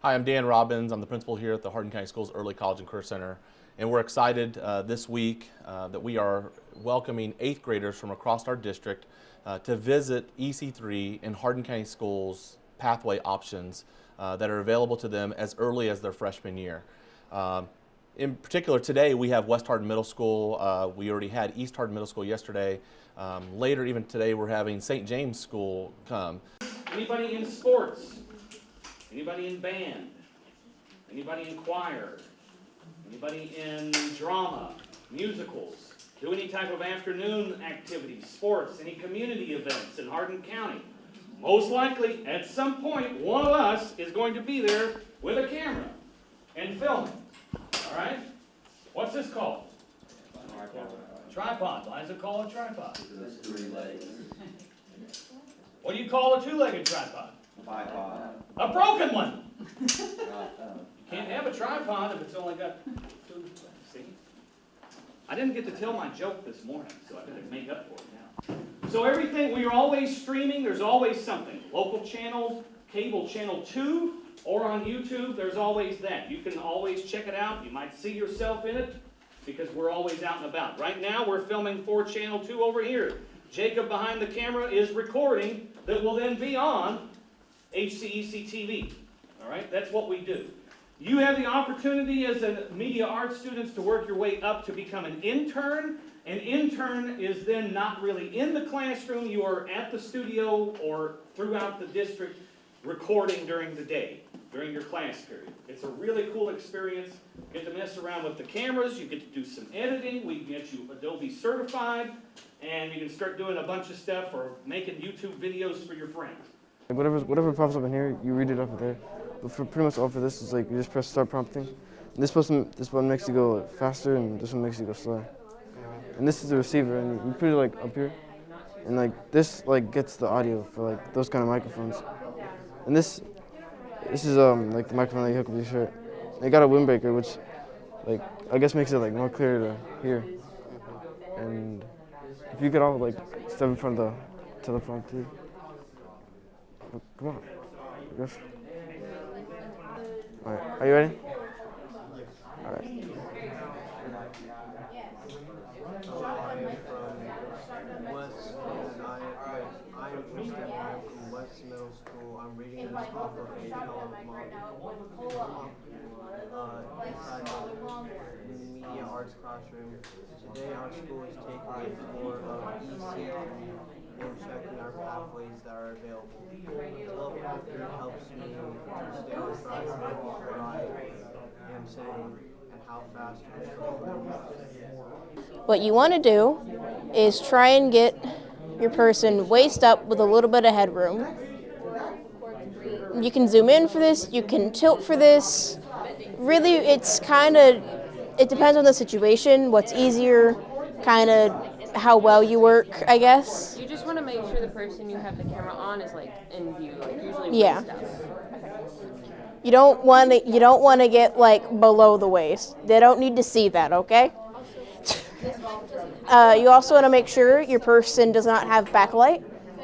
Hi, I'm Dan Robbins. I'm the principal here at the Hardin County Schools Early College and Career Center. And we're excited this week that we are welcoming 8th graders from across our district to visit EC3 and Hardin County Schools pathway options that are available to them as early as their freshman year. In particular, today we have West Hardin Middle School. We already had East Hardin Middle School yesterday. Later, even today, we're having St. James School come. Anybody in sports? Anybody in band? Anybody in choir? Anybody in drama, musicals? Do any type of afternoon activities, sports, any community events in Hardin County? Most likely, at some point, one of us is going to be there with a camera and filming. All right? What's this called? Tripod. Why is it called a tripod? It's 3 legs. What do you call a two-legged tripod? Bipod. A broken one. You can't have a tripod if it's only got 2 legs. See? I didn't get to tell my joke this morning, so I better make up for it now. So everything, we are always streaming. There's always something. Local channel, cable channel 2, or on YouTube, there's always that. You can always check it out. You might see yourself in it because we're always out and about. Right now, we're filming for channel 2 over here. Jacob behind the camera is recording that will then be on HCEC-TV. All right, that's what we do. You have the opportunity as a media arts students to work your way up to become an intern. An intern is then not really in the classroom. You are at the studio or throughout the district recording during the day, during your class period. It's a really cool experience. You get to mess around with the cameras. You get to do some editing. We get you Adobe certified. And you can start doing a bunch of stuff or making YouTube videos for your friends. Whatever pops up in here, you read it off of there. But for pretty much all for this is like you just press start prompting. And this one makes you go faster, and this one makes you go slower. And this is the receiver, and you put it like up here, and like this like gets the audio for like those kind of microphones. And this is like the microphone that you hook up your shirt. They got a windbreaker, which like I guess makes it like more clear to hear. And if you could all like step in front of the telephone too. Come on. Yes. All right. Are you ready? All right. I am from West Middle School. I'm reading this off of a inside the media arts classroom. Today our school is taking a tour of EC3 and checking our pathways that are available. Teleprompter helps me to stay on track with what I am saying and how fast I'm going. What you want to do is try and get your person waist up with a little bit of headroom. You can zoom in for this, you can tilt for this. Really, it depends on the situation, what's easier, kind of how well you work, I guess. You just want to make sure the person you have the camera on is like in view, like usually Yeah. waist up. You don't want to get like below the waist. They don't need to see that, okay? You also want to make sure your person does not have backlight.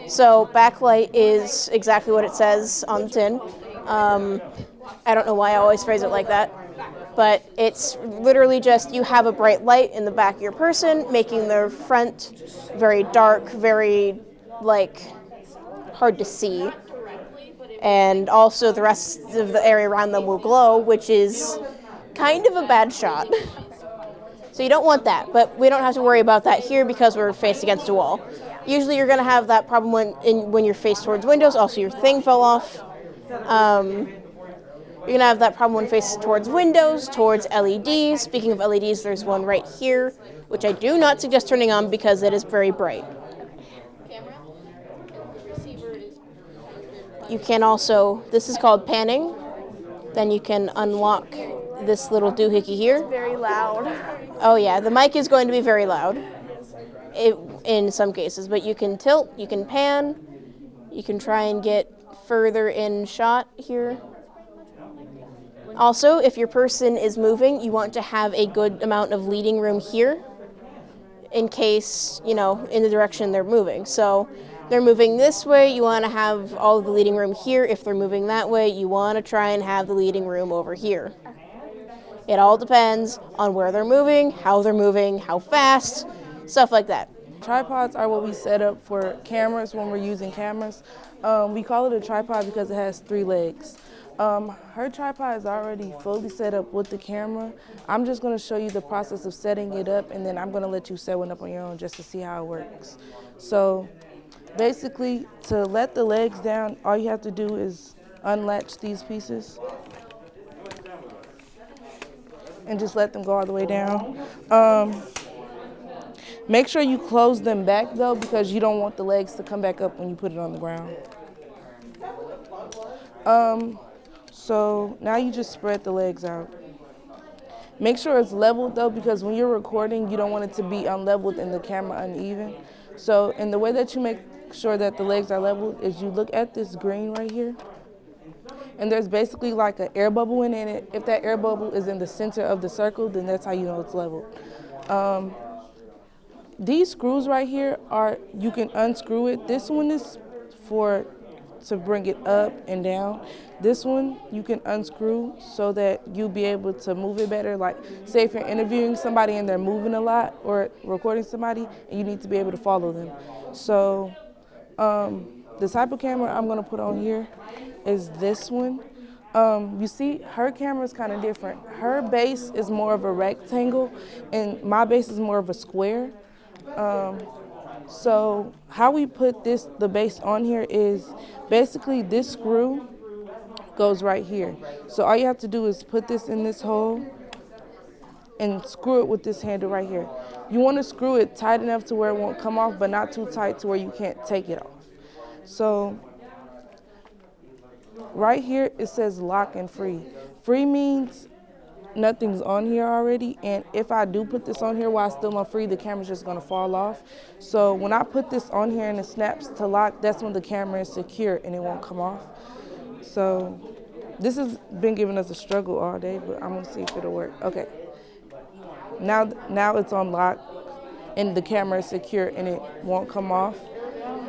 So backlight is exactly what it says on the tin. I don't know why I always phrase it like that, but it's literally just you have a bright light in the back of your person, making their front very dark, very like hard to see. And also the rest of the area around them will glow, which is kind of a bad shot. So you don't want that, but we don't have to worry about that here because we're faced against a wall. Usually you're going to have that problem when you're faced towards windows. Also, your thing fell off. You're going to have that problem when faced towards windows, towards LEDs. Speaking of LEDs, there's one right here, which I do not suggest turning on because it is very bright. You can also, this is called panning. Then you can unlock this little doohickey here. Very loud. Oh yeah, the mic is going to be very loud in some cases, but you can tilt, you can pan, you can try and get further in shot here. Also, if your person is moving, you want to have a good amount of leading room here in case, in the direction they're moving. So they're moving this way, you want to have all of the leading room here. If they're moving that way, you want to try and have the leading room over here. It all depends on where they're moving, how fast, stuff like that. Tripods are what we set up for cameras when we're using cameras. We call it a tripod because it has 3 legs. Her tripod is already fully set up with the camera. I'm just going to show you the process of setting it up, and then I'm going to let you set one up on your own just to see how it works. So basically, to let the legs down, all you have to do is unlatch these pieces and just let them go all the way down. Make sure you close them back though, because you don't want the legs to come back up when you put it on the ground. So now you just spread the legs out. Make sure it's leveled though, because when you're recording, you don't want it to be unleveled and the camera uneven. So, and the way that you make sure that the legs are leveled is you look at this green right here, and there's basically like an air bubble in it. If that air bubble is in the center of the circle, then that's how you know it's leveled. These screws right here you can unscrew it. This one is to bring it up and down. This one you can unscrew so that you'll be able to move it better. Like say if you're interviewing somebody and they're moving a lot, or recording somebody and you need to be able to follow them. So the type of camera I'm gonna put on here is this one. You see, her camera is kind of different. Her base is more of a rectangle and my base is more of a square. So how we put the base on here is basically this screw goes right here. So all you have to do is put this in this hole and screw it with this handle right here. You want to screw it tight enough to where it won't come off, but not too tight to where you can't take it off. So right here it says lock and free. Free means nothing's on here already, and if I do put this on here while I'm still on free, the camera's just gonna fall off. So when I put this on here and it snaps to lock, that's when the camera is secure and it won't come off. So this has been giving us a struggle all day, but I'm gonna see if it'll work. Okay, now it's on lock and the camera is secure and it won't come off.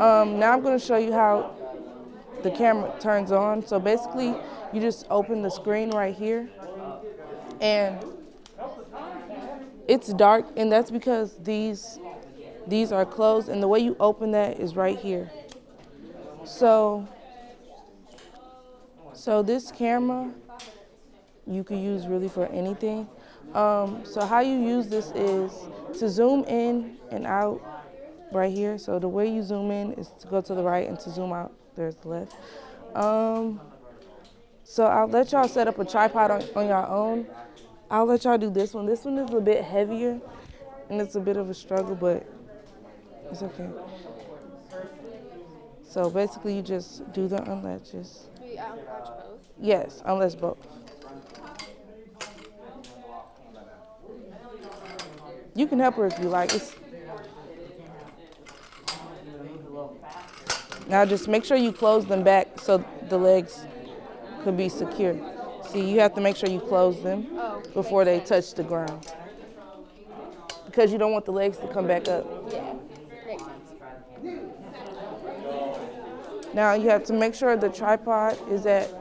Now I'm gonna show you how the camera turns on. So basically you just open the screen right here, and it's dark, and that's because these are closed, and the way you open that is right here. So this camera you can use really for anything. So how you use this is to zoom in and out right here. So the way you zoom in is to go to the right, and to zoom out, there's the left. So I'll let y'all set up a tripod on your own. I'll let y'all do this one. This one is a bit heavier, and it's a bit of a struggle, but it's okay. So basically you just do the unlatches. Do you unlatch both? Yes, unlatch both. You can help her if you like. Now just make sure you close them back so the legs could be secure. See, you have to make sure you close them before they touch the ground, because you don't want the legs to come back up. Yeah, makes sense. Now you have to make sure the tripod is at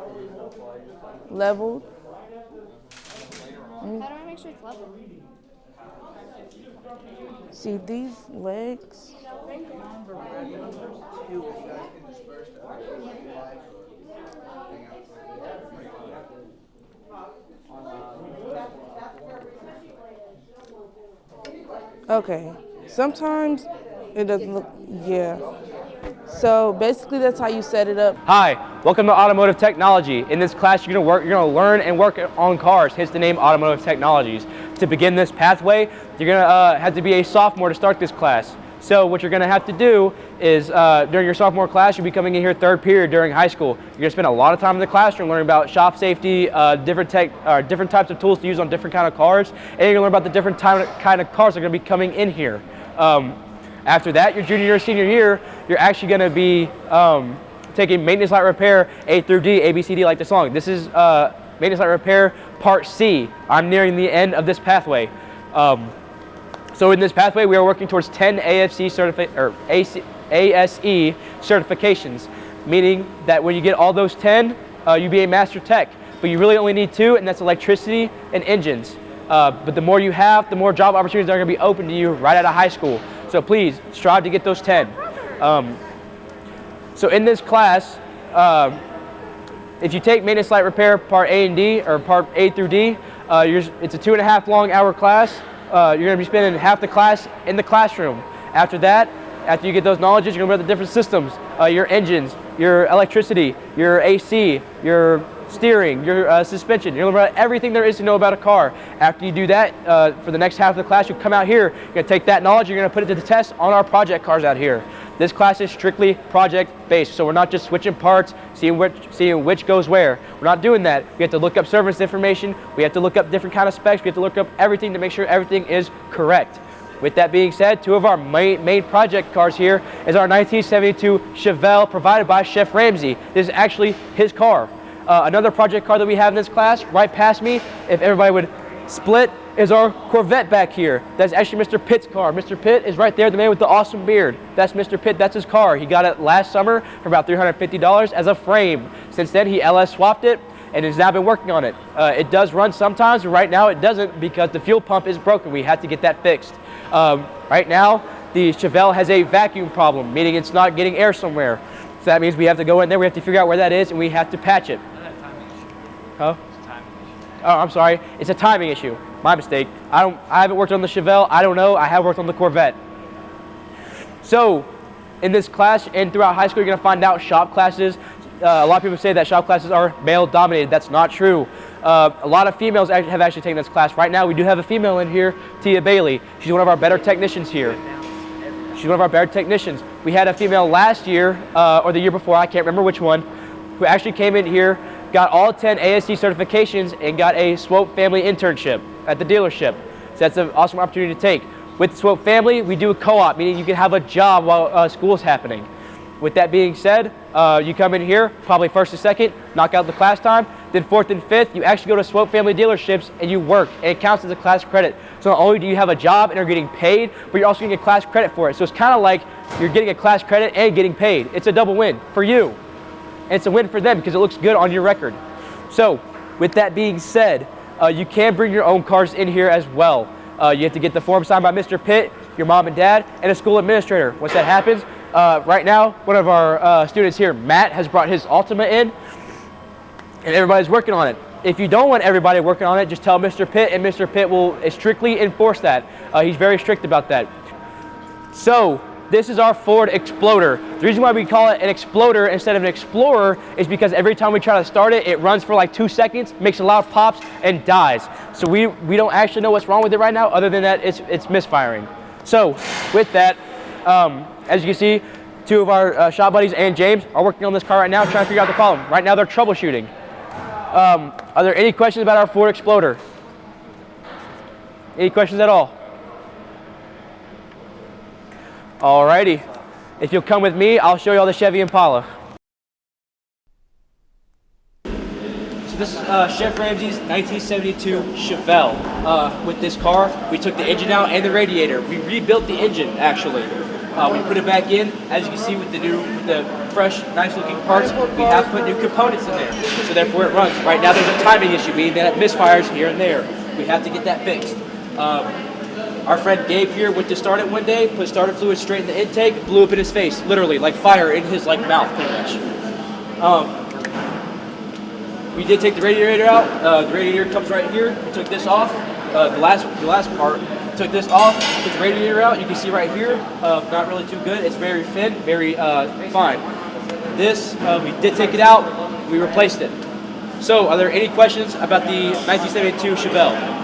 leveled. How do I make sure it's level? See these legs? Okay, sometimes it doesn't look, yeah. So basically that's how you set it up. Hi, welcome to Automotive Technology. In this class you're gonna learn and work on cars, hence the name Automotive Technologies. To begin this pathway, you're gonna have to be a sophomore to start this class. So what you're gonna have to do is during your sophomore class, you'll be coming in here third period during high school. You're gonna spend a lot of time in the classroom learning about shop safety, different types of tools to use on different kind of cars, and you're gonna learn about the different kind of cars that are gonna be coming in here. After that, your junior or senior year, you're actually gonna be taking maintenance light repair A through D, A, B, C, D, like the song. This is maintenance light repair part C. I'm nearing the end of this pathway. So in this pathway, we are working towards 10 AFC ASE certifications, meaning that when you get all those 10, you be a master tech. But you really only need 2, and that's electricity and engines. But the more you have, the more job opportunities are going to be open to you right out of high school. So please strive to get those 10. So in this class, if you take maintenance light repair part A and D, or part A through D, it's a 2.5 long hour class. You're going to be spending half the class in the classroom. After that, after you get those knowledges, you're going to learn the different systems, your engines, your electricity, your AC, your steering, your suspension. You're going to learn about everything there is to know about a car. After you do that, for the next half of the class, you come out here, you're going to take that knowledge, you're going to put it to the test on our project cars out here. This class is strictly project-based, so we're not just switching parts, seeing which goes where. We're not doing that. We have to look up service information, we have to look up different kind of specs, we have to look up everything to make sure everything is correct. With that being said, 2 of our main project cars here is our 1972 Chevelle provided by Chef Ramsey. This is actually his car. Another project car that we have in this class, right past me, if everybody would split, is our Corvette back here. That's actually Mr. Pitt's car. Mr. Pitt is right there, the man with the awesome beard. That's Mr. Pitt, that's his car. He got it last summer for about $350 as a frame. Since then, he LS swapped it and has now been working on it. It does run sometimes, but right now it doesn't because the fuel pump is broken. We had to get that fixed. Right now, the Chevelle has a vacuum problem, meaning it's not getting air somewhere. So that means we have to go in there, we have to figure out where that is, and we have to patch it. Huh? Oh, I'm sorry. It's a timing issue. My mistake. I haven't worked on the Chevelle. I don't know. I have worked on the Corvette. So, in this class and throughout high school, you're going to find out shop classes. A lot of people say that shop classes are male-dominated. That's not true. A lot of females have actually taken this class. Right now, we do have a female in here, Tia Bailey. She's one of our better technicians here. She's one of our better technicians. We had a female last year, or the year before, I can't remember which one, who actually came in here, got all 10 ASE certifications, and got a Swope family internship at the dealership. So that's an awesome opportunity to take. With Swope family, we do a co-op, meaning you can have a job while school is happening. With that being said, you come in here, probably first and second, knock out the class time, then fourth and fifth, you actually go to Swope family dealerships and you work, and it counts as a class credit. So not only do you have a job and are getting paid, but you're also getting a class credit for it. So it's kind of like you're getting a class credit and getting paid. It's a double win for you. And it's a win for them because it looks good on your record. So with that being said, you can bring your own cars in here as well. You have to get the form signed by Mr. Pitt, your mom and dad, and a school administrator. Once that happens, right now, one of our students here, Matt, has brought his Altima in, and everybody's working on it. If you don't want everybody working on it, just tell Mr. Pitt, and Mr. Pitt will strictly enforce that. He's very strict about that. So, this is our Ford Exploder. The reason why we call it an Exploder instead of an Explorer is because every time we try to start it, it runs for like 2 seconds, makes a lot of pops, and dies. So we don't actually know what's wrong with it right now, other than that it's misfiring. So with that, as you can see, 2 of our shop buddies and James are working on this car right now, trying to figure out the problem. Right now they're troubleshooting. Are there any questions about our Ford Exploder? Any questions at all? Alrighty, if you'll come with me, I'll show you all the Chevy Impala. So this is Chef Ramsey's 1972 Chevelle. With this car, we took the engine out and the radiator. We rebuilt the engine, actually. We put it back in. As you can see, with the fresh, nice-looking parts, we have put new components in there. So therefore, it runs. Right now, there's a timing issue, meaning that it misfires here and there. We have to get that fixed. Our friend Gabe here went to start it one day, put starter fluid straight in the intake, blew up in his face, literally, like fire in his mouth, pretty much. We did take the radiator out. The radiator comes right here. We took this off. The last part, took this off, took the radiator out. You can see right here, not really too good. It's very thin, very fine. This, we did take it out. We replaced it. So, are there any questions about the 1972 Chevelle?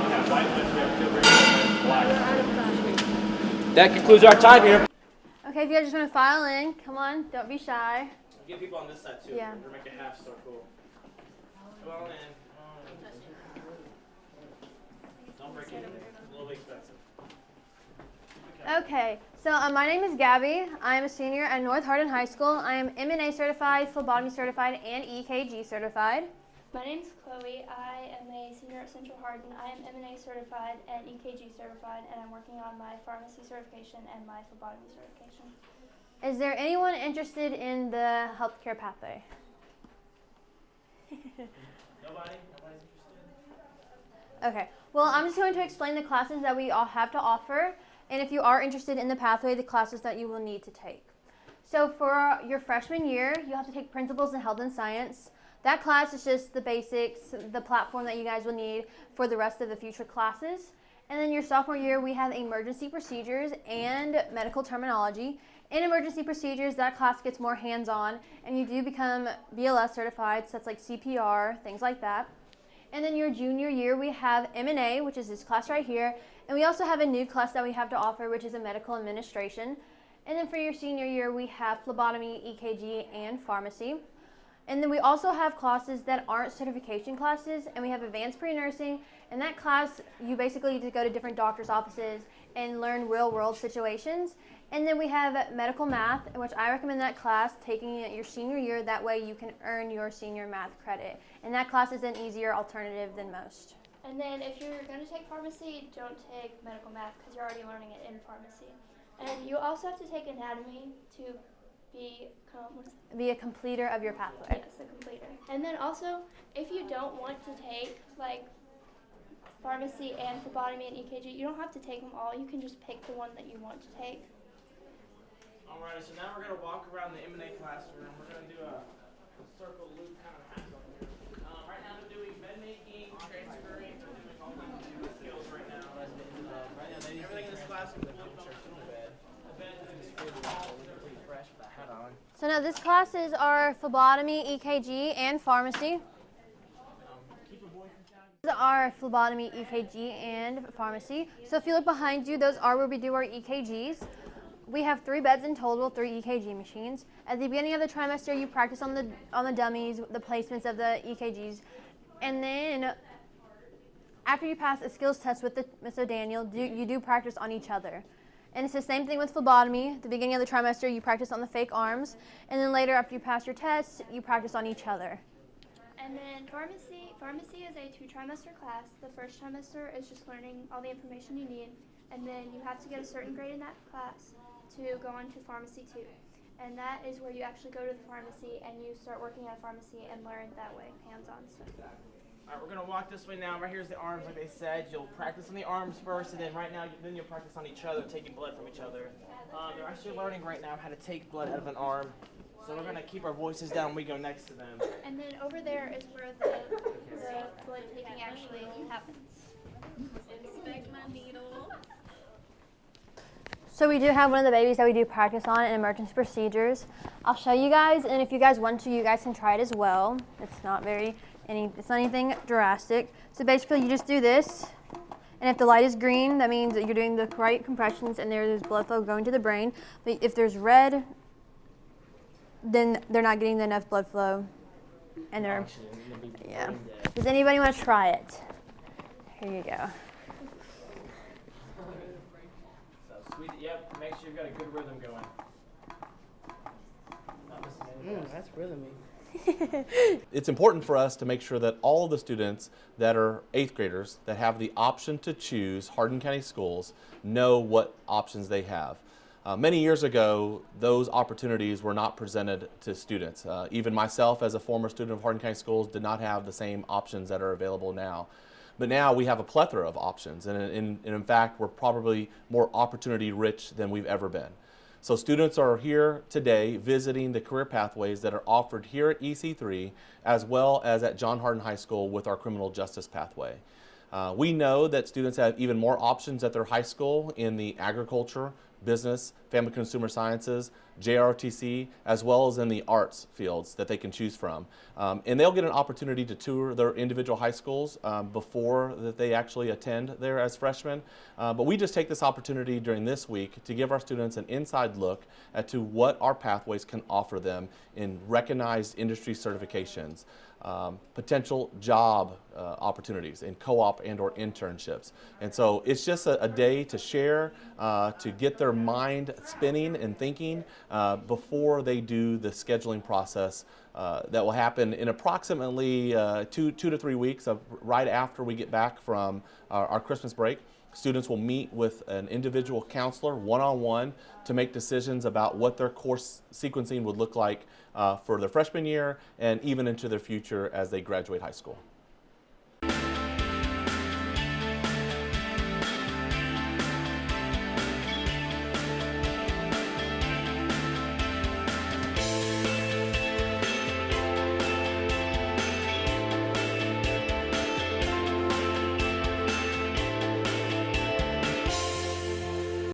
That concludes our time here. Okay, if you guys just want to file in, come on, don't be shy. Get people on this side too. Yeah. We're making half circle. Come on in. Don't break it. It's a little bit expensive. Okay, so my name is Gabby. I am a senior at North Hardin High School. I am M&A certified, phlebotomy certified, and EKG certified. My name is Chloe. I am a senior at Central Hardin. I am M&A certified and EKG certified, and I'm working on my pharmacy certification and my phlebotomy certification. Is there anyone interested in the healthcare pathway? Nobody's interested? Okay, well, I'm just going to explain the classes that we all have to offer, and if you are interested in the pathway, the classes that you will need to take. So for your freshman year, you have to take Principles in Health and Science. That class is just the basics, the platform that you guys will need for the rest of the future classes. And then your sophomore year, we have emergency procedures and medical terminology. In emergency procedures, that class gets more hands-on, and you do become BLS certified, so that's like CPR, things like that. And then your junior year, we have M&A, which is this class right here. And we also have a new class that we have to offer, which is a medical administration. And then for your senior year, we have phlebotomy, EKG, and pharmacy. And then we also have classes that aren't certification classes, and we have advanced pre-nursing. In that class, you basically need to go to different doctor's offices and learn real-world situations. And then we have medical math, which I recommend that class taking it your senior year. That way you can earn your senior math credit. And that class is an easier alternative than most. And then if you're going to take pharmacy, don't take medical math because you're already learning it in pharmacy. And you also have to take anatomy to be a completer of your pathway. Yes, a completer. And then also, if you don't want to take like pharmacy and phlebotomy and EKG, you don't have to take them all. You can just pick the one that you want to take. Alright, so now we're going to walk around the M&A classroom. We're going to do a circle loop kind of hack on here. Right now they're doing bed making, transferring, they're doing all kinds of skills right now. Right now everything in this class is So now this classes are phlebotomy, EKG, and pharmacy. These are phlebotomy, EKG, and pharmacy. So if you look behind you, those are where we do our EKGs. We have 3 beds in total, 3 EKG machines. At the beginning of the trimester, you practice on the dummies, the placements of the EKGs. And then after you pass a skills test with Mr. Daniel, you do practice on each other. And it's the same thing with phlebotomy. At the beginning of the trimester, you practice on the fake arms. And then later, after you pass your tests, you practice on each other. And then pharmacy is a 2-trimester class. The first trimester is just learning all the information you need. And then you have to get a certain grade in that class to go on to pharmacy 2. And that is where you actually go to the pharmacy and you start working at a pharmacy and learn that way, hands-on stuff. Alright, we're going to walk this way now. Right here's the arms, like they said. You'll practice on the arms first, and then right now, then you'll practice on each other, taking blood from each other. They're actually learning right now how to take blood out of an arm. So we're going to keep our voices down when we go next to them. And then over there is where the blood taking actually happens. Inspect my needle. So we do have one of the babies that we do practice on in emergency procedures. I'll show you guys, and if you guys want to, you guys can try it as well. It's not anything drastic. So basically you just do this, and if the light is green, that means that you're doing the right compressions and there's blood flow going to the brain. But if there's red, then they're not getting enough blood flow. And they're, yeah. Does anybody want to try it? Here you go. Squeeze it, yep, make sure you've got a good rhythm going. That's rhythmy. It's important for us to make sure that all of the students that are 8th graders that have the option to choose Hardin County Schools know what options they have. Many years ago, those opportunities were not presented to students. Even myself, as a former student of Hardin County Schools, did not have the same options that are available now. But now we have a plethora of options, and in fact, we're probably more opportunity rich than we've ever been. So students are here today visiting the career pathways that are offered here at EC3, as well as at John Hardin High School with our criminal justice pathway. We know that students have even more options at their high school in the agriculture, business, family consumer sciences, JROTC, as well as in the arts fields that they can choose from. And they'll get an opportunity to tour their individual high schools before that they actually attend there as freshmen. But we just take this opportunity during this week to give our students an inside look at to what our pathways can offer them in recognized industry certifications, potential job opportunities in co-op and or internships. And so it's just a day to share, to get their mind spinning and thinking before they do the scheduling process that will happen in approximately 2 to 3 weeks right after we get back from our Christmas break. Students will meet with an individual counselor one-on-one to make decisions about what their course sequencing would look like for their freshman year and even into their future as they graduate high school.